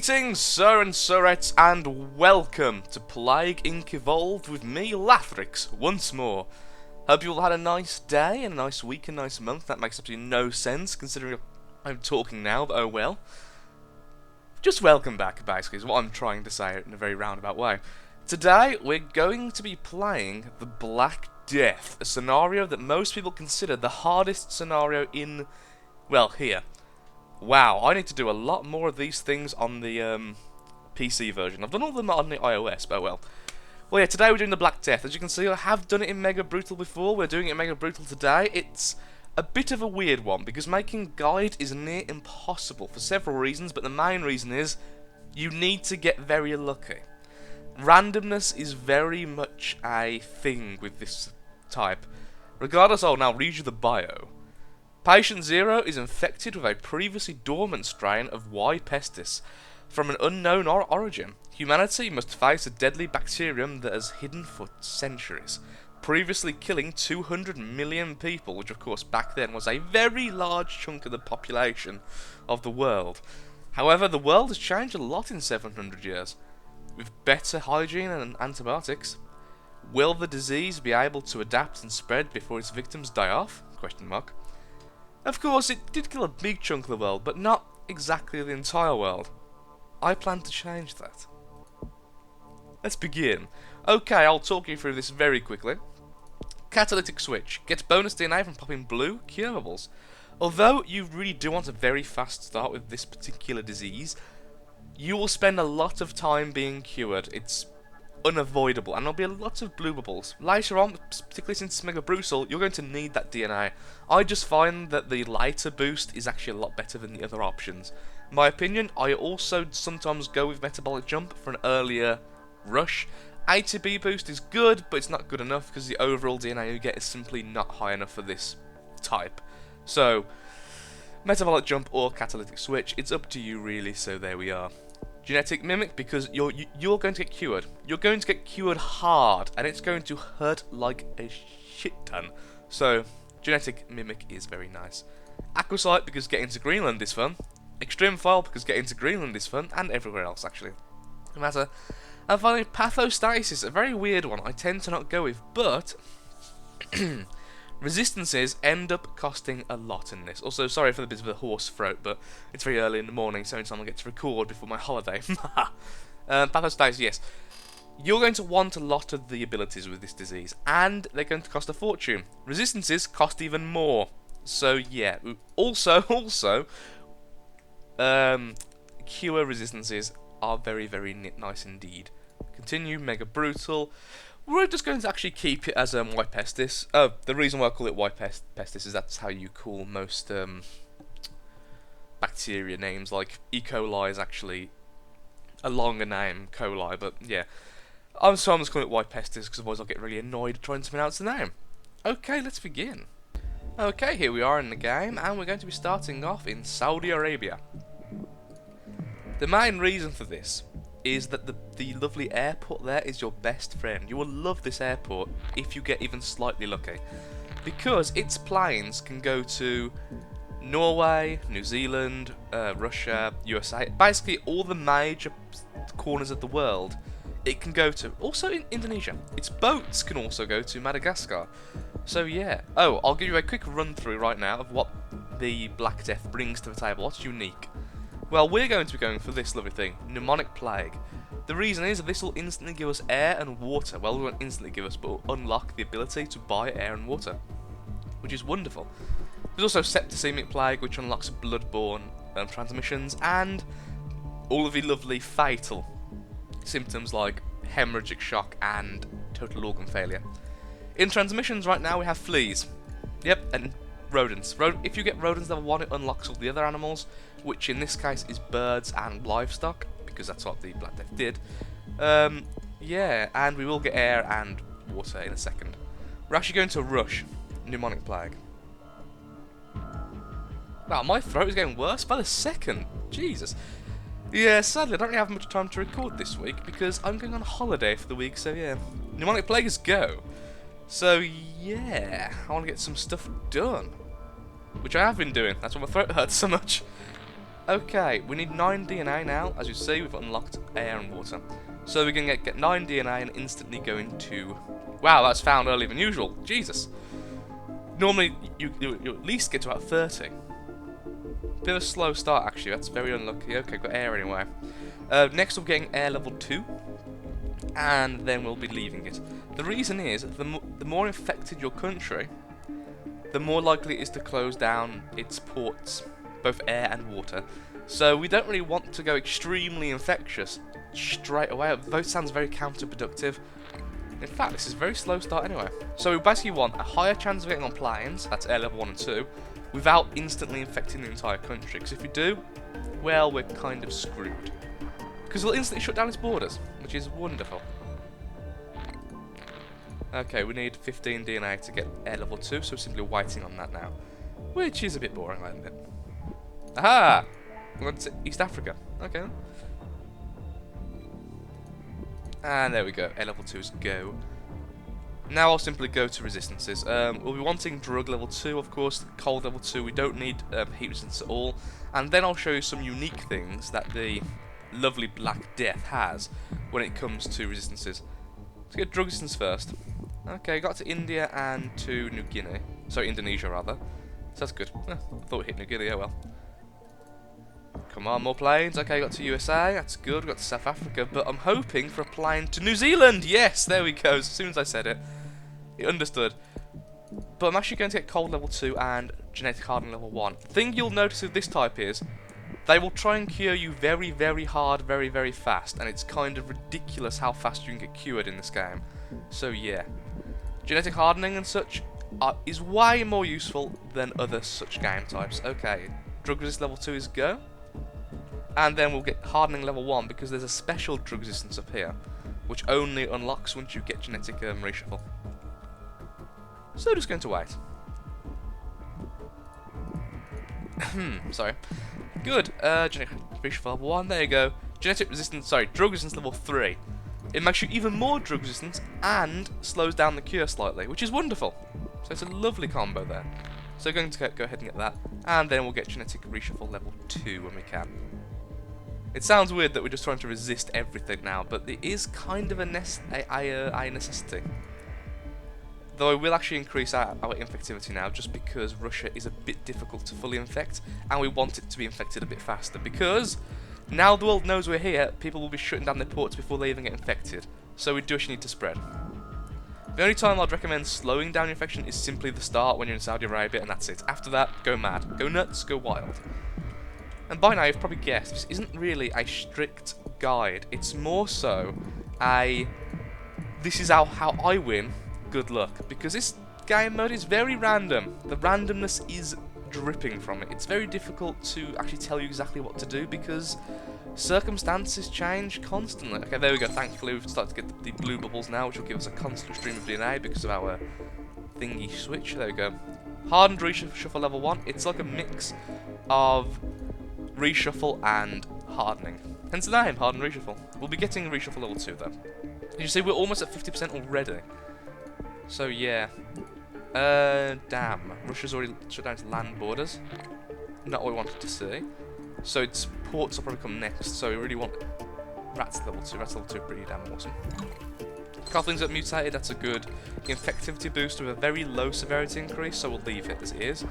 Greetings, sir and sirettes, and welcome to Plague Inc. Evolved with me, Lathrix, once more. Hope you all had a nice day, and a nice week, and a nice month. That makes absolutely no sense, considering I'm talking now, but oh well. Just welcome back, basically, is what I'm trying to say in a very roundabout way. Today, we're going to be playing the Black Death, a scenario that most people consider the hardest scenario in, well, here. Wow, I need to do a lot more of these things on the PC version. I've done all of them on the iOS, but well. Well, yeah, today we're doing the Black Death. As you can see, I have done it in Mega Brutal before. We're doing it in Mega Brutal today. It's a bit of a weird one, because making guide is near impossible for several reasons, but the main reason is you need to get very lucky. Randomness is very much a thing with this type. Regardless, I'll now read you the bio. Patient Zero is infected with a previously dormant strain of Y. pestis from an unknown origin. Humanity must face a deadly bacterium that has hidden for centuries, previously killing 200 million people, which of course back then was a very large chunk of the population of the world. However, the world has changed a lot in 700 years. With better hygiene and antibiotics, will the disease be able to adapt and spread before its victims die off? Question mark. Of course, it did kill a big chunk of the world, but not exactly the entire world. I plan to change that. Let's begin. Okay, I'll talk you through this very quickly. Catalytic switch. Gets bonus DNA from popping blue curables. Although you really do want a very fast start with this particular disease, you will spend a lot of time being cured. It's unavoidable, and there'll be a lot of blue bubbles. Later on, particularly since it's Mega Brutal, you're going to need that DNA. I just find that the lighter boost is actually a lot better than the other options. In my opinion, I also sometimes go with Metabolic Jump for an earlier rush. ATB boost is good, but it's not good enough because the overall DNA you get is simply not high enough for this type. So, Metabolic Jump or Catalytic Switch, it's up to you really, so there we are. Genetic Mimic, because you're going to get cured. You're going to get cured hard, and it's going to hurt like a shit ton. So, Genetic Mimic is very nice. Aquasite, because getting to Greenland is fun. Extreme File, because getting to Greenland is fun, and everywhere else, actually. No matter. And finally, Pathostasis, a very weird one I tend to not go with, but resistances end up costing a lot in this. Also, sorry for the bit of a hoarse throat, but it's very early in the morning, so it's time I get to record before my holiday. Pathostasis, yes. You're going to want a lot of the abilities with this disease, and they're going to cost a fortune. Resistances cost even more. So, yeah. Also, cure resistances are very, very nice indeed. Continue, Mega Brutal. We're just going to actually keep it as Y. pestis. Oh, the reason why I call it Y. pestis is that's how you call most bacteria names. Like E. coli is actually a longer name, coli, but yeah. So I'm just calling it Y. pestis because otherwise I'll get really annoyed trying to pronounce the name. Okay, let's begin. Okay, here we are in the game, and we're going to be starting off in Saudi Arabia. The main reason for this is that the lovely airport there is your best friend. You will love this airport if you get even slightly lucky, because its planes can go to Norway, New Zealand, Russia, USA, basically all the major corners of the world it can go to. Also in Indonesia. Its boats can also go to Madagascar. So yeah. Oh, I'll give you a quick run through right now of what the Black Death brings to the table. What's unique? Well, we're going to be going for this lovely thing, Pneumonic Plague. The reason is that this will instantly give us air and water. Well, it won't instantly give us, but will unlock the ability to buy air and water, which is wonderful. There's also Septicemic Plague, which unlocks bloodborne transmissions, and all of the lovely fatal symptoms like hemorrhagic shock and total organ failure. In transmissions right now we have fleas. Yep, and rodents. If you get rodents level 1, it unlocks all the other animals, which in this case is birds and livestock, because that's what the Black Death did. Yeah, and we will get air and water in a second. We're actually going to rush Pneumonic Plague. Wow, my throat is getting worse by the second. Jesus. Yeah, sadly I don't really have much time to record this week, because I'm going on holiday for the week, so yeah. Pneumonic Plague is go. So yeah, I want to get some stuff done, which I have been doing. That's why my throat hurts so much. Okay, we need 9 DNA now. As you see, we've unlocked air and water. So we can get 9 DNA and instantly go into... Wow, that's found earlier than usual. Jesus. Normally, you at least get to about 30. Bit of a slow start, actually. That's very unlucky. Okay, got air anyway. Next, we're getting air level 2. And then we'll be leaving it. The reason is, the more infected your country, the more likely it is to close down its ports, both air and water. So we don't really want to go extremely infectious straight away. Both sounds very counterproductive. In fact, this is a very slow start anyway. So we basically want a higher chance of getting on planes, that's air level 1 and 2, without instantly infecting the entire country. Because if we do, well, we're kind of screwed. Because we'll instantly shut down its borders, which is wonderful. Okay, we need 15 DNA to get air level 2, so we're simply waiting on that now. Which is a bit boring, I admit. Aha! We're going to East Africa. Okay. And there we go, air level 2's go. Now I'll simply go to resistances. We'll be wanting drug level 2, of course, cold level 2, we don't need heat resistance at all. And then I'll show you some unique things that the lovely Black Death has when it comes to resistances. Let's get drug resistance first. Okay, got to India and to New Guinea. Sorry, Indonesia rather. So that's good. I thought we hit New Guinea, oh well. Come on, more planes. Okay, got to USA, that's good. Got to South Africa, but I'm hoping for a plane to New Zealand. Yes, there we go. As soon as I said it, it understood. But I'm actually going to get cold level 2 and genetic hardening level 1. The thing you'll notice with this type is, they will try and cure you very, very hard, very, very fast, and it's kind of ridiculous how fast you can get cured in this game. So yeah, genetic hardening and such is way more useful than other such game types. Okay, drug resist level 2 is go, and then we'll get hardening level 1 because there's a special drug resistance up here, which only unlocks once you get genetic reshuffle. So just going to wait. Sorry. Good. Genetic reshuffle level 1. There you go. Genetic resistance. Sorry, drug resistance level 3. It makes you even more drug resistance and slows down the cure slightly, which is wonderful. So it's a lovely combo there. So we're going to go ahead and get that, and then we'll get genetic reshuffle level 2 when we can. It sounds weird that we're just trying to resist everything now, but it is kind of a necessity. Though I will actually increase our infectivity now, just because Russia is a bit difficult to fully infect, and we want it to be infected a bit faster, because now the world knows we're here, people will be shutting down their ports before they even get infected, so we do actually need to spread. The only time I'd recommend slowing down your infection is simply the start when you're in Saudi Arabia, and that's it. After that, go mad, go nuts, go wild. And by now you've probably guessed, this isn't really a strict guide, it's more so a this is how I win, good luck, because this game mode is very random. The randomness is dripping from it. It's very difficult to actually tell you exactly what to do because circumstances change constantly. Okay, there we go. Thankfully, we've started to get the blue bubbles now, which will give us a constant stream of DNA because of our thingy switch. There we go. Hardened reshuffle level 1. It's like a mix of reshuffle and hardening. Hence the name, hardened reshuffle. We'll be getting reshuffle level 2 though. You see, we're almost at 50% already. So yeah. Damn. Russia's already shut down its land borders. Not what we wanted to see. So its ports will probably come next. So we really want rats level 2. Rats level 2 pretty damn awesome. Coughlin's got mutated. That's a good infectivity boost with a very low severity increase. So we'll leave it as it is.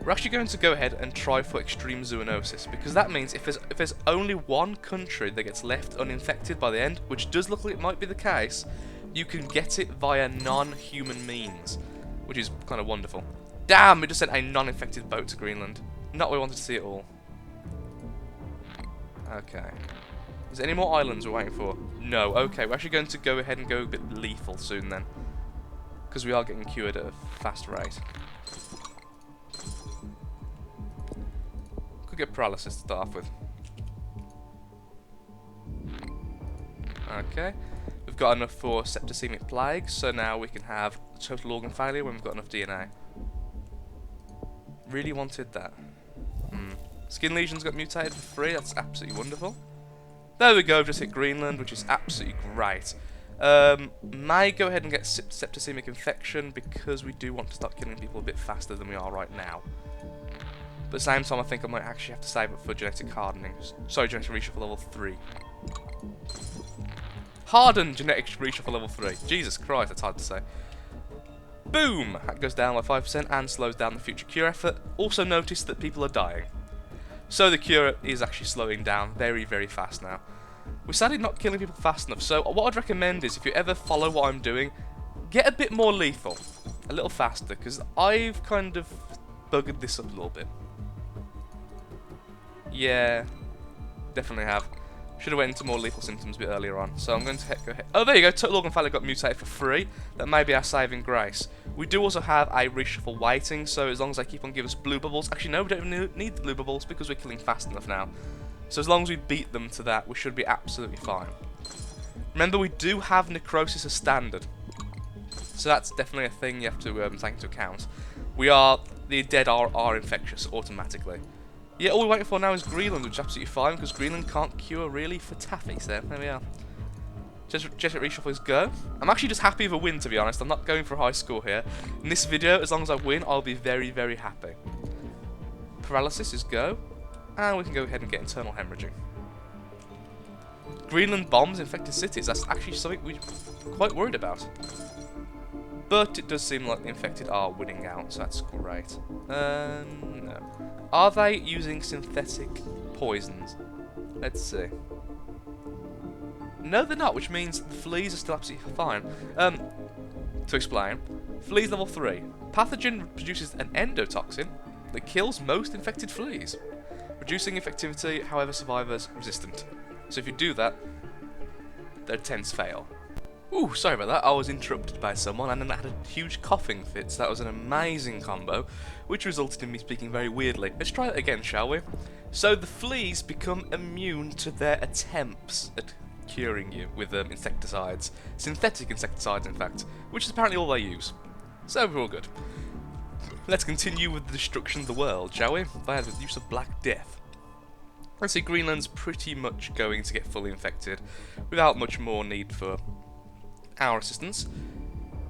We're actually going to go ahead and try for extreme zoonosis, because that means if there's only one country that gets left uninfected by the end, which does look like it might be the case, you can get it via non-human means, which is kind of wonderful. Damn, we just sent a non-infected boat to Greenland. Not what we wanted to see at all. Okay. Is there any more islands we're waiting for? No. Okay, we're actually going to go ahead and go a bit lethal soon then, because we are getting cured at a fast rate. Get paralysis to start off with. Okay, we've got enough for septicemic plague, so now we can have total organ failure when we've got enough DNA. Really wanted that. Skin lesions got mutated for free, that's absolutely wonderful. There we go, just hit Greenland, which is absolutely great. May go ahead and get septicemic infection because we do want to start killing people a bit faster than we are right now. But at the same time, I think I might actually have to save up for genetic hardening. Sorry, genetic reshuffle level 3. Hardened genetic reshuffle level 3. Jesus Christ, that's hard to say. Boom! That goes down by 5% and slows down the future cure effort. Also notice that people are dying. So the cure is actually slowing down very, very fast now. We're sadly not killing people fast enough, so what I'd recommend is if you ever follow what I'm doing, get a bit more lethal. A little faster, because I've kind of buggered this up a little bit. Yeah, definitely have. Should have went into more lethal symptoms a bit earlier on. So I'm going to go ahead. Oh, there you go. Total Organ Failure got mutated for free. That may be our saving grace. We do also have a reshuffle waiting, so as long as they keep on giving us blue bubbles. Actually, no, we don't even need the blue bubbles because we're killing fast enough now. So as long as we beat them to that, we should be absolutely fine. Remember, we do have necrosis as standard. So that's definitely a thing you have to take into account. The dead are infectious automatically. Yeah, all we're waiting for now is Greenland, which is absolutely fine, because Greenland can't cure really for Taffy, so there we are. Genetic reshuffle is go. I'm actually just happy with a win, to be honest. I'm not going for a high score here. In this video, as long as I win, I'll be very, very happy. Paralysis is go. And we can go ahead and get internal hemorrhaging. Greenland bombs infected cities. That's actually something we're quite worried about. But it does seem like the infected are winning out, so that's great. No. Are they using synthetic poisons? Let's see. No, they're not, which means the fleas are still absolutely fine. To explain, fleas level 3. Pathogen produces an endotoxin that kills most infected fleas, reducing infectivity, however, survivors resistant. So if you do that, their attempts fail. Ooh, sorry about that. I was interrupted by someone and then I had a huge coughing fit. So that was an amazing combo, which resulted in me speaking very weirdly. Let's try it again, shall we? So the fleas become immune to their attempts at curing you with insecticides. Synthetic insecticides, in fact, which is apparently all they use. So we're all good. Let's continue with the destruction of the world, shall we? Via the use of Black Death. Let's see, Greenland's pretty much going to get fully infected without much more need for our assistance.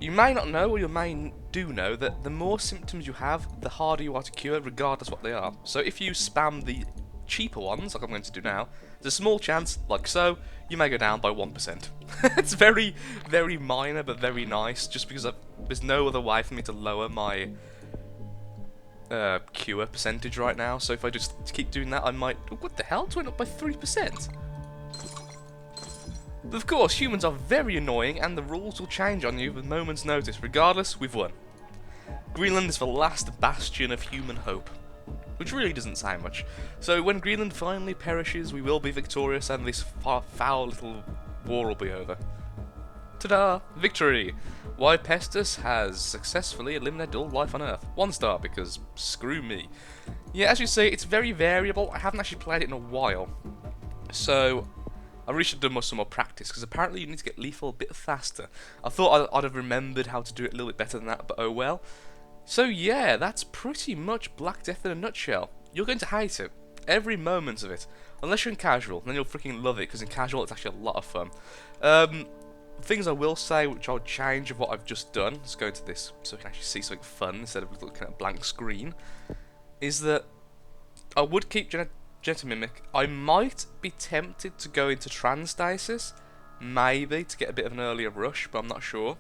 You may not know, or you may do know, that the more symptoms you have, the harder you are to cure, regardless what they are. So if you spam the cheaper ones, like I'm going to do now, there's a small chance, like so, you may go down by 1%. It's very, very minor, but very nice, just because there's no other way for me to lower my cure percentage right now. So if I just keep doing that, I might... What the hell? It went up by 3%. But of course, humans are very annoying, and the rules will change on you with a moment's notice. Regardless, we've won. Greenland is the last bastion of human hope, which really doesn't say much. So when Greenland finally perishes, we will be victorious, and this foul little war will be over. Ta-da! Victory! Why Pestus has successfully eliminated all life on Earth. 1 star, because screw me. Yeah, as you see, it's very variable. I haven't actually played it in a while, so I really should have done some more practice, because apparently you need to get lethal a bit faster. I thought I'd have remembered how to do it a little bit better than that, but oh well. So yeah, that's pretty much Black Death in a nutshell. You're going to hate it. Every moment of it. Unless you're in casual, then you'll freaking love it, because in casual it's actually a lot of fun. Things I will say, which I'll change of what I've just done, let's go into this so we can actually see something fun instead of looking at a blank screen, is that I would keep Genetic Mimic. I might be tempted to go into Transstasis, maybe, to get a bit of an earlier rush, but I'm not sure.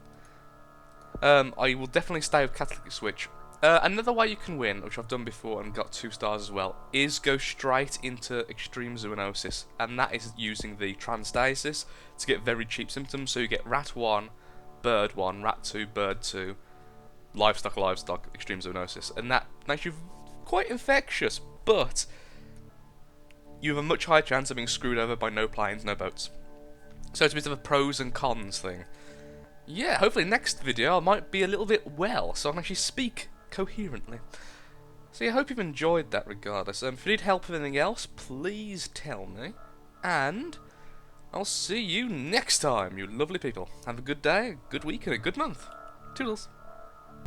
I will definitely stay with Catalytic Switch. Another way you can win, which I've done before and got 2 stars as well, is go straight into Extreme Zoonosis, and that is using the Transstasis to get very cheap symptoms. So you get Rat 1, Bird 1, Rat 2, Bird 2, Livestock, Extreme Zoonosis, and that makes you quite infectious, but you have a much higher chance of being screwed over by no planes, no boats. So it's a bit of a pros and cons thing. Yeah, hopefully next video I might be a little bit well, so I can actually speak coherently. So yeah, I hope you've enjoyed that regardless. If you need help with anything else, please tell me. And I'll see you next time, you lovely people. Have a good day, a good week, and a good month. Toodles.